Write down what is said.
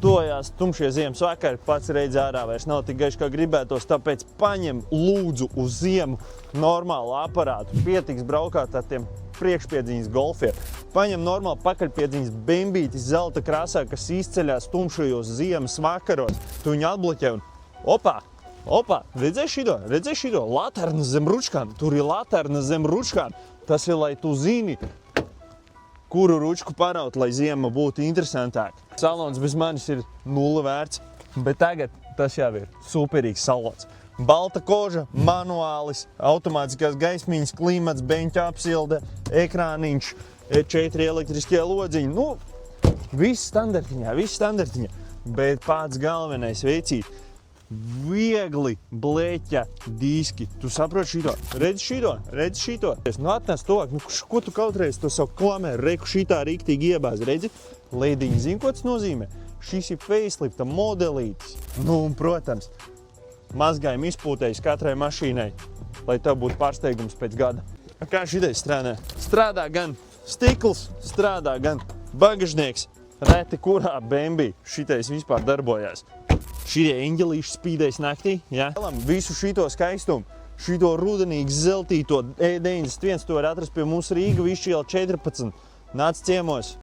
Tojās tumšie ziemas vakari, pats redz ārā vairs nav tik gaišs, kā gribētos, tāpēc paņem lūdzu uz ziemu normālu aparātu. Pietiks braukāt ar tiem priekšpiedziņas golfiem. Paņem normāli pakaļpiedziņas bembīti zelta krāsā, kas izceļās tumšajos ziemas vakaros. Tu viņu atbloķē un opā, redzēji šito? Laterna zem ručkām, tur ir laterna zem ručkām. Tas ir, lai tu zini, kuru ručku paraut, lai ziema būtu interesantāk. Salons bez manis ir 0 vērts, bet tagad tas jau ir superīgs salons. Balta koža, manuālis, automātiskās gaismiņas, klimats, beņķa apsilde, ekrāniņš, 4 elektriskie lodziņi. Nu, viss standartiņā. Bet pats galvenais vecīt, viegli bleķa diski. Tu saproti šito? Redzi šito? Nu atnes to, ko tu kautreiz to savu klameru, reku šitā riktīgi iebāz, redzi? Leidiņi, zini, ko tas nozīmē? Šis ir facelifta modelītis. Nu, un, protams, mazgājumi izpūtējis katrai mašīnai, lai tev būtu pārsteigums pēc gada. Kā šitais strādā? Strādā gan stikls, strādā gan bagažnieks. Reti kurā bembī šitais vispār darbojās. Šitie eņģelīši spīdēs naktī, ja? Visu šito skaistumu, šito rudenīgi zeltīto E91, to var atrast pie mums Rīga Višķiela 14. Nāc ciemos!